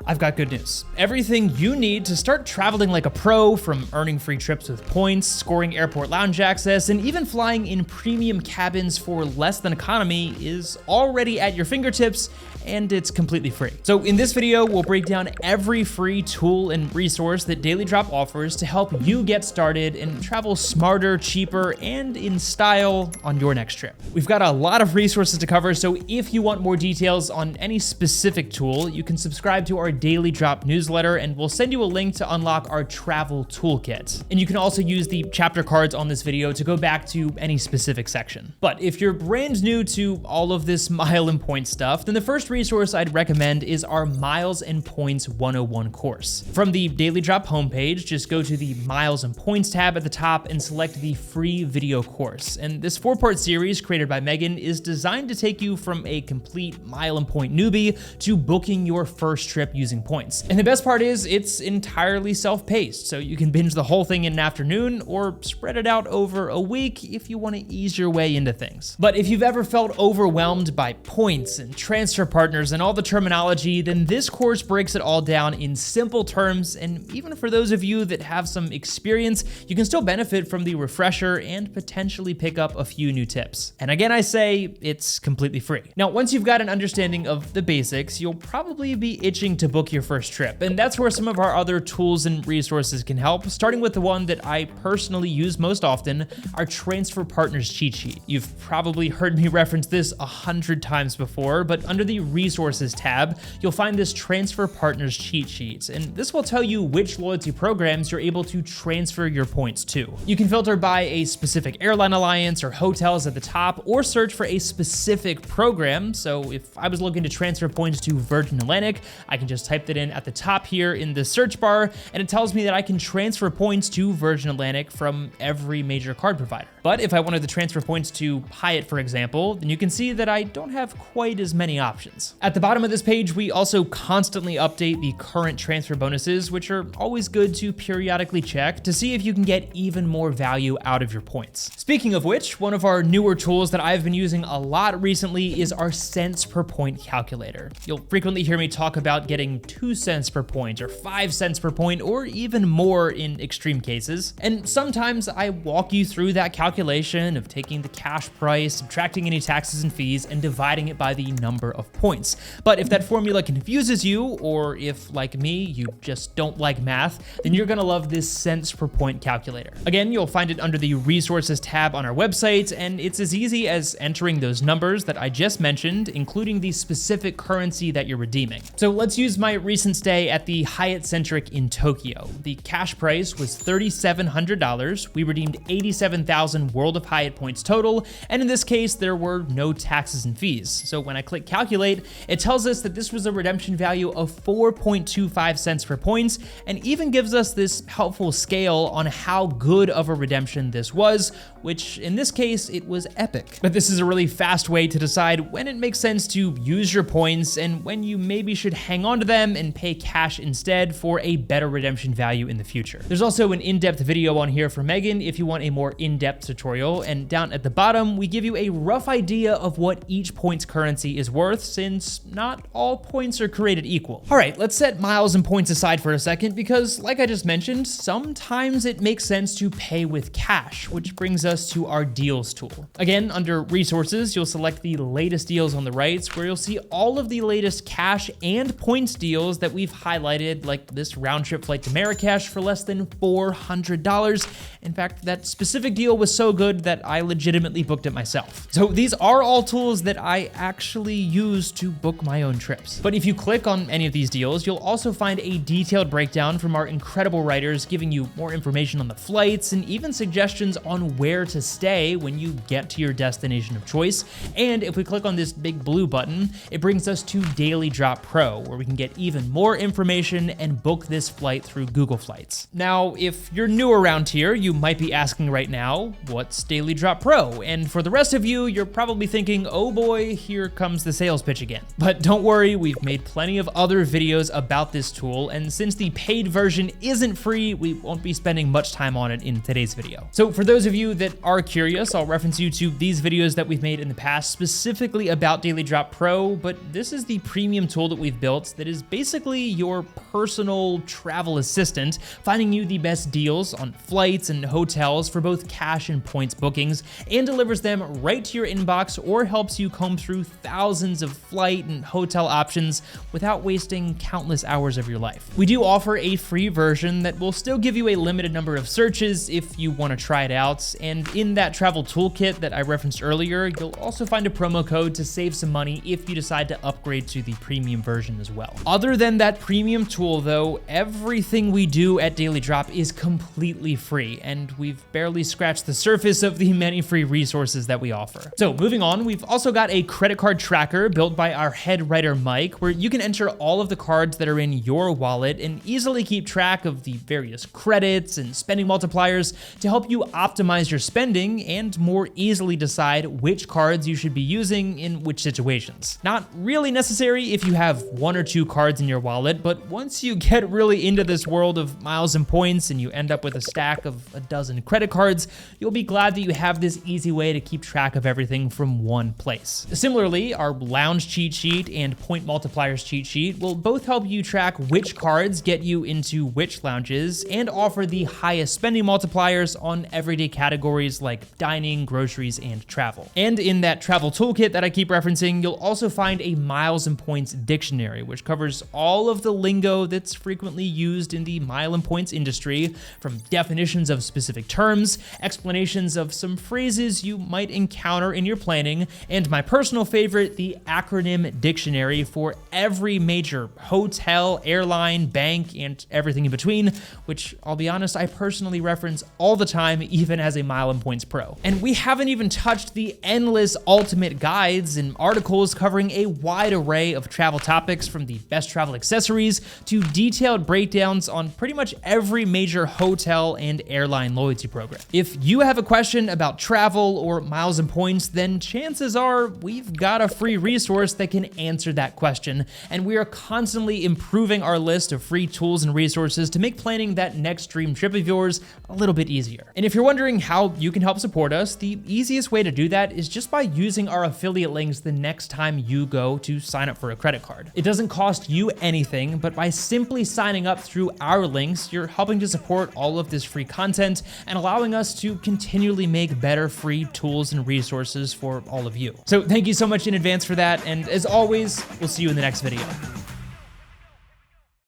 I've got good news. Everything you need to start traveling like a pro, from earning free trips with points, scoring airport lounge access, and even flying in premium cabins for less than economy, is already at your fingertips, and it's completely free. So in this video, we'll break down every free tool and resource that Daily Drop offers to help you get started and travel smarter, cheaper, and in style on your next trip. We've got a lot of resources to cover, so if you want more details on any specific tool, you can subscribe to our Daily Drop newsletter, and we'll send you a link to unlock our travel toolkit. And you can also use the chapter cards on this video to go back to any specific section. But if you're brand new to all of this mile and point stuff, then the first resource I'd recommend is our Miles and Points 101 course. From the Daily Drop homepage, just go to the Miles and Points tab at the top and select the free video course. And this 4-part series created by Megan is designed to take you from a complete mile and point newbie to booking your first trip using points. And the best part is it's entirely self-paced, so you can binge the whole thing in an afternoon or spread it out over a week if you want to ease your way into things. But if you've ever felt overwhelmed by points and transfer partners and all the terminology, then this course breaks it all down in simple terms, and even for those of you that have some experience, you can still benefit from the refresher and potentially pick up a few new tips. And again, I say it's completely free. Now, once you've got an understanding of the basics, you'll probably be itching to book your first trip, and that's where some of our other tools and resources can help, starting with the one that I personally use most often, our Transfer Partners cheat sheet. You've probably heard me reference this 100 times before, but under the Resources tab, you'll find this Transfer Partners cheat sheet, and this will tell you which loyalty programs you're able to transfer your points to. You can filter by a specific airline alliance or hotels at the top, or search for a specific program. So if I was looking to transfer points to Virgin Atlantic, I can just type that in at the top here in the search bar, and it tells me that I can transfer points to Virgin Atlantic from every major card provider. But if I wanted to transfer points to Hyatt, for example, then you can see that I don't have quite as many options. At the bottom of this page, we also constantly update the current transfer bonuses, which are always good to periodically check to see if you can get even more value out of your points. Speaking of which, one of our newer tools that I've been using a lot recently is our cents per point calculator. You'll frequently hear me talk about getting 2 cents per point or 5 cents per point, or even more in extreme cases. And sometimes I walk you through that calculation of taking the cash price, subtracting any taxes and fees, and dividing it by the number of points. But if that formula confuses you, or if, like me, you just don't like math, then you're gonna love this cents per point calculator. Again, you'll find it under the Resources tab on our website, and it's as easy as entering those numbers that I just mentioned, including the specific currency that you're redeeming. So let's use my recent stay at the Hyatt Centric in Tokyo. The cash price was $3,700. We redeemed 87,000 World of Hyatt points total, and in this case, there were no taxes and fees. So when I click calculate, it tells us that this was a redemption value of 4.25 cents per points, and even gives us this helpful scale on how good of a redemption this was, which in this case, it was epic. But this is a really fast way to decide when it makes sense to use your points and when you maybe should hang on to them and pay cash instead for a better redemption value in the future. There's also an in-depth video on here for Megan if you want a more in-depth tutorial, and down at the bottom, we give you a rough idea of what each points currency is worth, since not all points are created equal. All right, let's set miles and points aside for a second, because like I just mentioned, sometimes it makes sense to pay with cash, which brings us to our deals tool. Again, under resources, you'll select the latest deals on the right, where you'll see all of the latest cash and points deals that we've highlighted, like this round trip flight to Marrakesh for less than $400. In fact, that specific deal was so good that I legitimately booked it myself. So these are all tools that I actually use to book my own trips. But if you click on any of these deals, you'll also find a detailed breakdown from our incredible writers, giving you more information on the flights and even suggestions on where to stay when you get to your destination of choice. And if we click on this big blue button, it brings us to Daily Drop Pro, where we can get even more information and book this flight through Google Flights. Now, if you're new around here, you might be asking right now, what's Daily Drop Pro? And for the rest of you, you're probably thinking, oh boy, here comes the sales pitch again. But don't worry, we've made plenty of other videos about this tool, and since the paid version isn't free, we won't be spending much time on it in today's video. So for those of you that are curious, I'll reference you to these videos that we've made in the past specifically about Daily Drop Pro, but this is the premium tool that we've built that is basically your personal travel assistant, finding you the best deals on flights and hotels for both cash and points bookings, and delivers them right to your inbox or helps you comb through thousands of flight and hotel options without wasting countless hours of your life. We do offer a free version that will still give you a limited number of searches if you want to try it out, and in that travel toolkit that I referenced earlier, you'll also find a promo code to save some money if you decide to upgrade to the premium version as well. Other than that premium tool though, everything we do at Daily Drop is completely free, and we've barely scratched the surface of the many free resources that we offer. So moving on, we've also got a credit card tracker built by our head writer Mike, where you can enter all of the cards that are in your wallet and easily keep track of the various credits and spending multipliers to help you optimize your spending and more easily decide which cards you should be using in which situations. Not really necessary if you have one or two cards in your wallet, but once you get really into this world of miles and points and you end up with a stack of a dozen credit cards, you'll be glad that you have this easy way to keep track of everything from one place. Similarly, our lounge cheat sheet and point multipliers cheat sheet will both help you track which cards get you into which lounges and offer the highest spending multipliers on everyday categories like dining, groceries, and travel. And in that travel toolkit that I keep referencing, you'll also find a miles and points dictionary, which covers all of the lingo that's frequently used in the mile and points industry, from definitions of specific terms, explanations of some phrases you might encounter in your planning, and my personal favorite, the acronym dictionary for every major hotel, airline, bank, and everything in between, which I'll be honest, I personally reference all the time, even as a Mile and Points Pro. And we haven't even touched the endless ultimate guides and articles covering a wide array of travel topics, from the best travel accessories to detailed breakdowns on pretty much every major hotel and airline loyalty program. If you have a question about travel or miles and points, then chances are we've got a free resource that can answer that question, and we are constantly improving our list of free tools and resources to make planning that next dream trip of yours a little bit easier. And if you're wondering how you can help support us, the easiest way to do that is just by using our affiliate links the next time you go to sign up for a credit card. It doesn't cost you anything, but by simply signing up through our links, you're helping to support all of this free content and allowing us to continually make better free tools and resources for all of you. So thank you so much in advance for that, and as always, we'll see you in the next video.